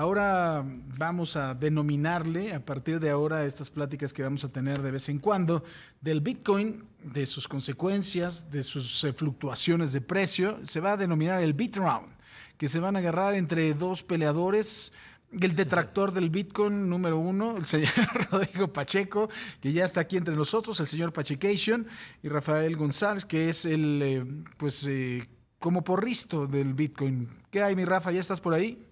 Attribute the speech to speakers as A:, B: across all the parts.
A: Ahora vamos a denominarle, a partir de ahora, estas pláticas que vamos a tener de vez en cuando, del Bitcoin, de sus consecuencias, de sus fluctuaciones de precio, se va a denominar el BitRound, que se van a agarrar entre dos peleadores. El detractor del Bitcoin número uno, el señor Rodrigo Pacheco, que ya está aquí entre nosotros, el señor Pachecation, y Rafael González, que es como porristo del Bitcoin. ¿Qué hay, mi Rafa? ¿Ya estás por ahí?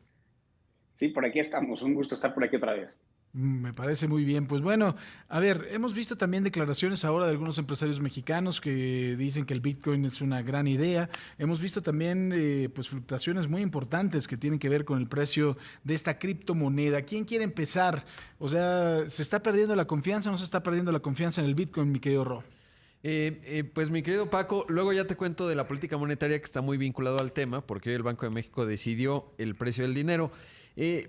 B: Sí, por aquí estamos. Un gusto estar por aquí otra vez.
A: Me parece muy bien. Pues bueno, a ver, hemos visto también declaraciones ahora de algunos empresarios mexicanos que dicen que el Bitcoin es una gran idea. Hemos visto también pues fluctuaciones muy importantes que tienen que ver con el precio de esta criptomoneda. ¿Quién quiere empezar? O sea, ¿se está perdiendo la confianza o no se está perdiendo la confianza en el Bitcoin, mi querido Ro?
C: Pues mi querido Paco, luego ya te cuento de la política monetaria que está muy vinculado al tema, porque hoy el Banco de México decidió el precio del dinero.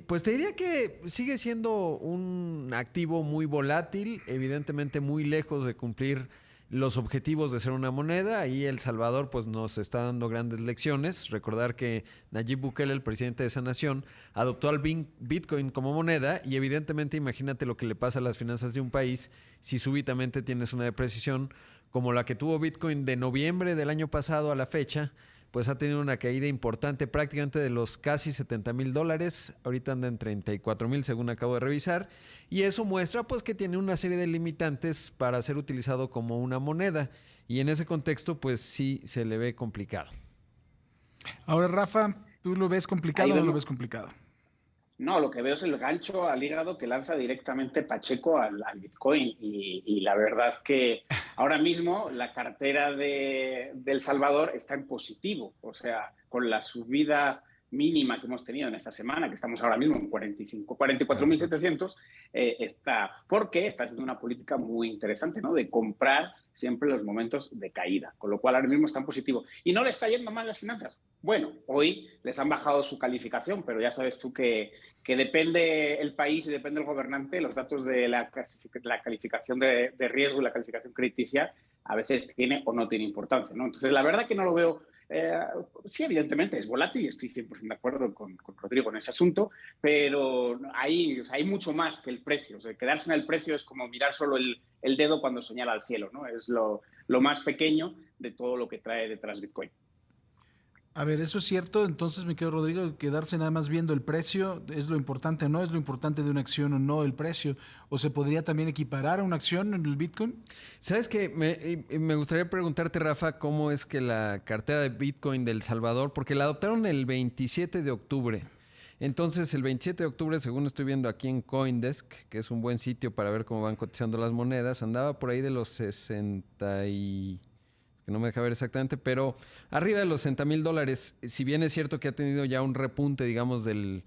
C: Pues te diría que sigue siendo un activo muy volátil, evidentemente muy lejos de cumplir los objetivos de ser una moneda. Ahí El Salvador pues nos está dando grandes lecciones. Recordar que Nayib Bukele, el presidente de esa nación, adoptó al Bitcoin como moneda y evidentemente imagínate lo que le pasa a las finanzas de un país si súbitamente tienes una depreciación como la que tuvo Bitcoin de noviembre del año pasado a la fecha, pues ha tenido una caída importante prácticamente de los casi $70,000. Ahorita anda en 34,000 según acabo de revisar. Y eso muestra pues que tiene una serie de limitantes para ser utilizado como una moneda. Y en ese contexto pues sí se le ve complicado.
A: Ahora, Rafa, ¿tú lo ves complicado
B: Ahí
A: o no lo
B: vemos.
A: ves complicado?
B: No, lo que veo es el gancho al hígado que lanza directamente Pacheco al Bitcoin. Y la verdad es que ahora mismo la cartera de El Salvador está en positivo. O sea, con la subida mínima que hemos tenido en esta semana, que estamos ahora mismo en 45,
A: 44.
B: 44.700, porque está haciendo una política muy interesante, ¿no? De comprar siempre en los momentos de caída, con lo cual ahora mismo está en positivo. Y no le está yendo mal las finanzas. Bueno, hoy les han bajado su calificación, pero ya sabes tú que depende el país y depende el gobernante, los datos de la calificación de riesgo y la calificación crediticia a veces tiene o no tiene importancia, ¿no? Entonces, la verdad que no lo veo. Sí, evidentemente es volátil y estoy 100% de acuerdo con Rodrigo en ese asunto, pero o sea, hay mucho más que el precio. O sea, quedarse en el precio es como mirar solo el dedo cuando señala al cielo, ¿no? Es lo más pequeño de todo lo que trae detrás Bitcoin.
A: A ver, eso es cierto. Entonces, mi querido Rodrigo, quedarse nada más viendo el precio es lo importante, no es lo importante de una acción o no el precio. ¿O se podría también equiparar a una acción en el Bitcoin?
C: ¿Sabes qué? Me gustaría preguntarte, Rafa, cómo es que la cartera de Bitcoin de El Salvador, porque la adoptaron el 27 de octubre. Entonces, el 27 de octubre, según estoy viendo aquí en CoinDesk, que es un buen sitio para ver cómo van cotizando las monedas, andaba por ahí de los 60 y... que no me deja ver exactamente, pero arriba de los $60,000. Si bien es cierto que ha tenido ya un repunte, digamos, del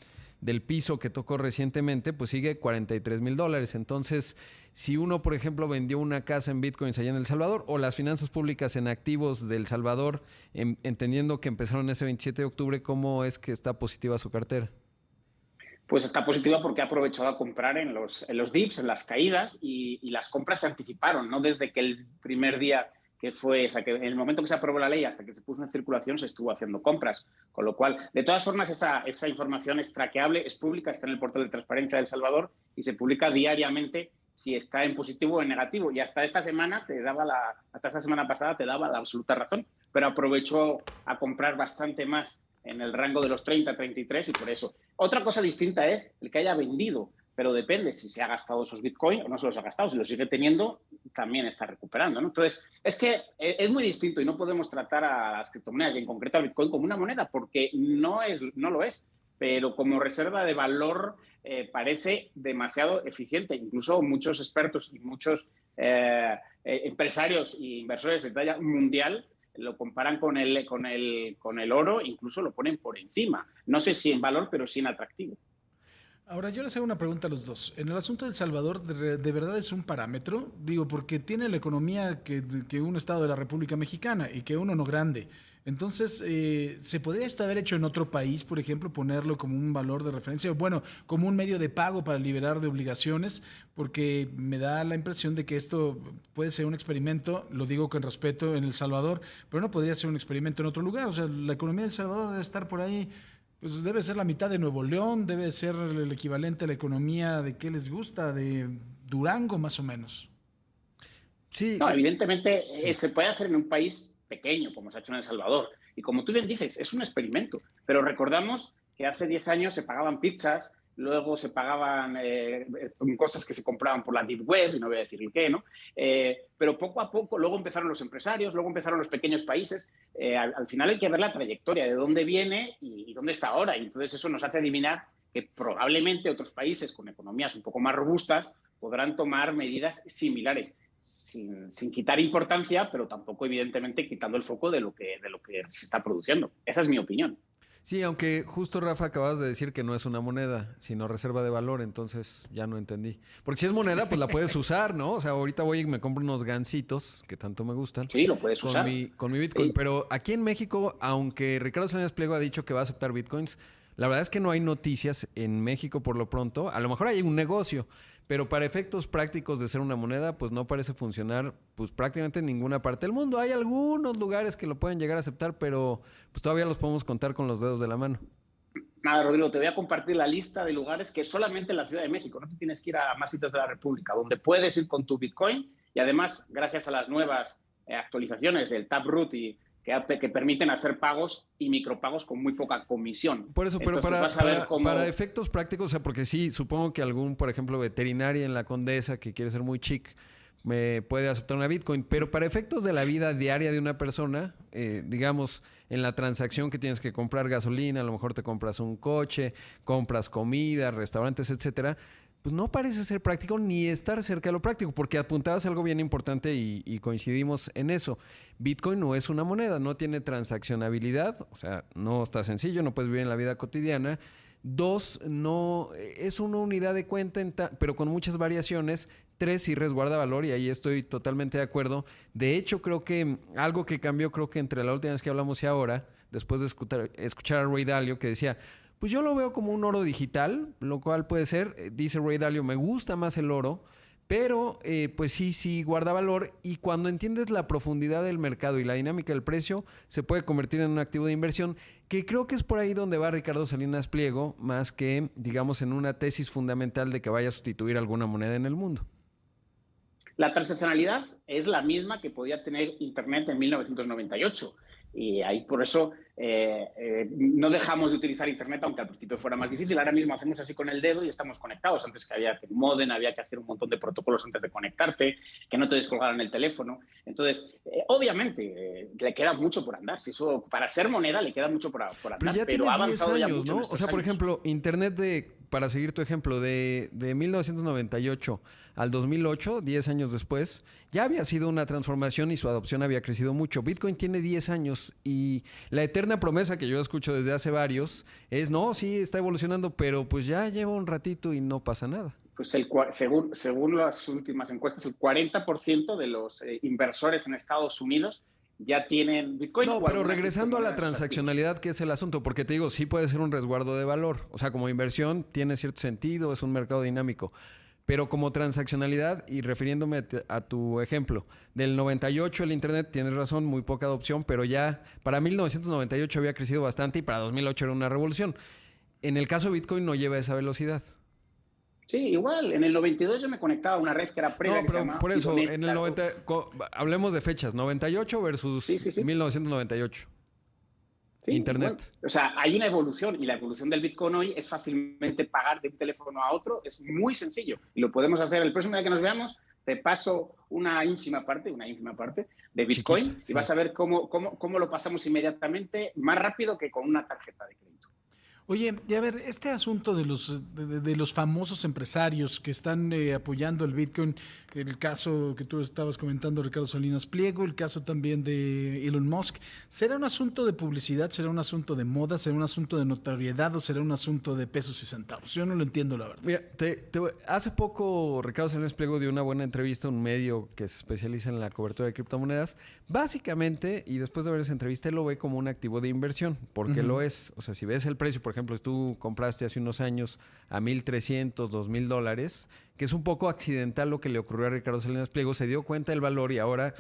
C: piso que tocó recientemente, pues sigue $43,000. Entonces, si uno, por ejemplo, vendió una casa en bitcoins allá en El Salvador o las finanzas públicas en activos de El Salvador, entendiendo que empezaron ese 27 de octubre, ¿cómo es que está positiva su cartera?
B: Pues está positiva porque ha aprovechado a comprar en los dips, en las caídas, y las compras se anticiparon, ¿no? Desde que el primer día que fue, o sea, que en el momento que se aprobó la ley hasta que se puso en circulación se estuvo haciendo compras. Con lo cual, de todas formas, esa información es traqueable, es pública, está en el portal de transparencia de El Salvador y se publica diariamente si está en positivo o en negativo. Y hasta esta semana hasta esta semana pasada te daba la absoluta razón, pero aprovechó a comprar bastante más en el rango de los 30, 33 y por eso. Otra cosa distinta es el que haya vendido, pero depende si se ha gastado esos bitcoins o no se los ha gastado. Si los sigue teniendo, también está recuperando, ¿no? Entonces, es que es muy distinto y no podemos tratar a las criptomonedas y en concreto al bitcoin como una moneda porque no lo es, pero como reserva de valor parece demasiado eficiente. Incluso muchos expertos y muchos empresarios e inversores de talla mundial lo comparan con el oro, incluso lo ponen por encima. No sé si en valor, pero sí en atractivo.
A: Ahora, yo les hago una pregunta a los dos. En el asunto de El Salvador, ¿de verdad es un parámetro? Digo, porque tiene la economía que un estado de la República Mexicana y que uno no grande. Entonces, ¿se podría esto haber hecho en otro país, por ejemplo, ponerlo como un valor de referencia? Bueno, como un medio de pago para liberar de obligaciones, porque me da la impresión de que esto puede ser un experimento, lo digo con respeto, en El Salvador, pero no podría ser un experimento en otro lugar. O sea, la economía de El Salvador debe estar por ahí Pues debe ser la mitad de Nuevo León, debe ser el equivalente a la economía de qué les gusta, de Durango más o menos.
C: Sí.
B: No, evidentemente se puede hacer en un país pequeño, como se ha hecho en El Salvador. Y como tú bien dices, es un experimento. Pero recordamos que hace 10 años se pagaban pizzas, luego se pagaban cosas que se compraban por la Deep Web, y no voy a decir el qué, ¿no? Pero poco a poco, luego empezaron los empresarios, luego empezaron los pequeños países. Al final hay que ver la trayectoria, de dónde viene y dónde está ahora. Y entonces eso nos hace adivinar que probablemente otros países con economías un poco más robustas podrán tomar medidas similares. Sin quitar importancia, pero tampoco, evidentemente, quitando el foco de lo que se está produciendo. Esa es mi opinión.
C: Sí, aunque justo, Rafa, acabas de decir que no es una moneda, sino reserva de valor, entonces ya no entendí. Porque si es moneda, pues la puedes usar, ¿no? O sea, ahorita voy y me compro unos gansitos que tanto me gustan.
B: Sí, lo puedes usar.
C: Con mi Bitcoin.
B: Sí.
C: Pero aquí en México, aunque Ricardo Salinas Pliego ha dicho que va a aceptar Bitcoins, la verdad es que no hay noticias en México por lo pronto. A lo mejor hay un negocio, pero para efectos prácticos de ser una moneda, pues no parece funcionar pues prácticamente en ninguna parte del mundo. Hay algunos lugares que lo pueden llegar a aceptar, pero pues todavía los podemos contar con los dedos de la mano.
B: Nada, Rodrigo, te voy a compartir la lista de lugares que solamente en la Ciudad de México, no te tienes que ir a más sitios de la República, donde puedes ir con tu Bitcoin y además, gracias a las nuevas actualizaciones del Taproot y que permiten hacer pagos y micropagos con muy poca comisión.
C: Por eso, pero
B: Entonces,
C: para efectos prácticos, o sea, porque sí, supongo que algún, por ejemplo, veterinaria en la Condesa que quiere ser muy chic, me puede aceptar una Bitcoin, pero para efectos de la vida diaria de una persona, digamos, en la transacción que tienes que comprar gasolina, a lo mejor te compras un coche, compras comida, restaurantes, etcétera, pues no parece ser práctico ni estar cerca de lo práctico, porque apuntabas algo bien importante y coincidimos en eso. Bitcoin no es una moneda, no tiene transaccionabilidad, o sea, no está sencillo, no puedes vivir en la vida cotidiana. Dos, no es una unidad de cuenta, pero con muchas variaciones. Tres, sí resguarda valor y ahí estoy totalmente de acuerdo. De hecho, creo que algo que cambió, creo que entre la última vez que hablamos y ahora, después de escuchar a Ray Dalio, que decía, pues yo lo veo como un oro digital, lo cual puede ser, dice Ray Dalio, me gusta más el oro, pero pues sí guarda valor y cuando entiendes la profundidad del mercado y la dinámica del precio, se puede convertir en un activo de inversión, que creo que es por ahí donde va Ricardo Salinas Pliego, más que, digamos, en una tesis fundamental de que vaya a sustituir alguna moneda en el mundo.
B: La transaccionalidad es la misma que podía tener Internet en 1998. Y ahí por eso no dejamos de utilizar Internet, aunque al principio fuera más difícil. Ahora mismo hacemos así con el dedo y estamos conectados. Antes que había que modem, había que hacer un montón de protocolos antes de conectarte, que no te descolgaran el teléfono. Entonces, obviamente, le queda mucho por andar. Si eso, para ser moneda le queda mucho por andar, pero ha avanzado 10 años,
C: ya mucho, ¿no? O sea, por ejemplo, Internet para seguir tu ejemplo, de 1998 al 2008, 10 años después, ya había sido una transformación y su adopción había crecido mucho. Bitcoin tiene 10 años y la eterna promesa que yo escucho desde hace varios es, no, sí, está evolucionando, pero pues ya lleva un ratito y no pasa nada.
B: Pues según las últimas encuestas, el 40% de los inversores en Estados Unidos ya tienen Bitcoin.
C: No, pero regresando a la transaccionalidad, que es el asunto, porque te digo, sí puede ser un resguardo de valor. O sea, como inversión tiene cierto sentido, es un mercado dinámico. Pero como transaccionalidad, y refiriéndome a tu ejemplo, del 98 el Internet, tienes razón, muy poca adopción, pero ya para 1998 había crecido bastante y para 2008 era una revolución. En el caso de Bitcoin no lleva esa velocidad.
B: Sí, igual. En el 92 yo me conectaba a una red que era previa.
C: No, pero por eso, en el 90, hablemos de fechas, 98 versus 1998.
B: Sí,
C: Internet.
B: Igual. O sea, hay una evolución y la evolución del Bitcoin hoy es fácilmente pagar de un teléfono a otro. Es muy sencillo y lo podemos hacer. El próximo día que nos veamos te paso una ínfima parte de Bitcoin. Chiquita, sí. Y vas a ver cómo lo pasamos inmediatamente, más rápido que con una tarjeta de crédito.
A: Oye, y a ver, este asunto de los famosos empresarios que están apoyando el Bitcoin, el caso que tú estabas comentando, Ricardo Salinas Pliego, el caso también de Elon Musk, ¿será un asunto de publicidad, será un asunto de moda, será un asunto de notoriedad o será un asunto de pesos y centavos? Yo no lo entiendo, la verdad.
C: Mira, hace poco Ricardo Salinas Pliego dio una buena entrevista a un medio que se especializa en la cobertura de criptomonedas. Básicamente, y después de ver esa entrevista, él lo ve como un activo de inversión, porque lo es. O sea, si ves el precio, por ejemplo, si tú compraste hace unos años a $1,300, $2,000, que es un poco accidental lo que le ocurrió a Ricardo Salinas Pliego, se dio cuenta del valor y ahora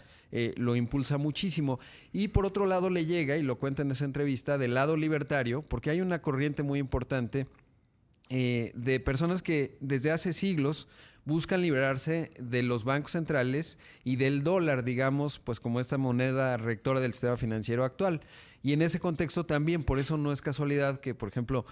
C: lo impulsa muchísimo. Y por otro lado le llega, y lo cuenta en esa entrevista, del lado libertario, porque hay una corriente muy importante de personas que desde hace siglos buscan liberarse de los bancos centrales y del dólar, digamos, pues como esta moneda rectora del sistema financiero actual. Y en ese contexto también, por eso no es casualidad que, por ejemplo,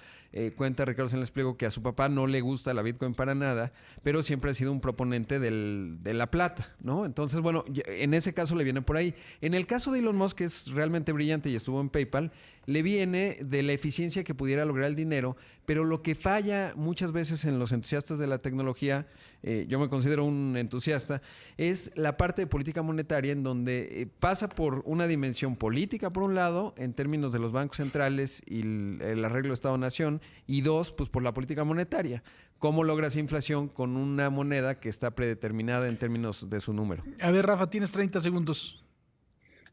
C: cuenta Ricardo Salinas Pliego que a su papá no le gusta la Bitcoin para nada, pero siempre ha sido un proponente de la plata, ¿no? Entonces, bueno, en ese caso le viene por ahí. En el caso de Elon Musk, que es realmente brillante y estuvo en PayPal, le viene de la eficiencia que pudiera lograr el dinero, pero lo que falla muchas veces en los entusiastas de la tecnología, yo me considero un entusiasta, es la parte de política monetaria en donde pasa por una dimensión política, por un lado, en términos de los bancos centrales y el arreglo Estado-Nación, y dos, pues por la política monetaria. ¿Cómo logras inflación con una moneda que está predeterminada en términos de su número?
A: A ver, Rafa, tienes 30 segundos.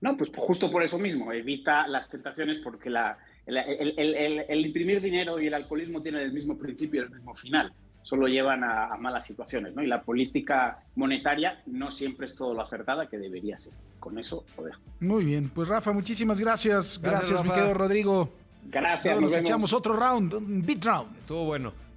B: No, pues justo por eso mismo, evita las tentaciones porque el imprimir dinero y el alcoholismo tienen el mismo principio y el mismo final, solo llevan a malas situaciones, ¿no? Y la política monetaria no siempre es todo lo acertada que debería ser. Con eso lo dejo.
A: Muy bien, pues Rafa, muchísimas gracias. Gracias, mi
C: Rafa.
A: querido Rodrigo.
B: Gracias,
A: Nos
B: nos vemos.
A: echamos otro round, un beat round.
C: Estuvo bueno.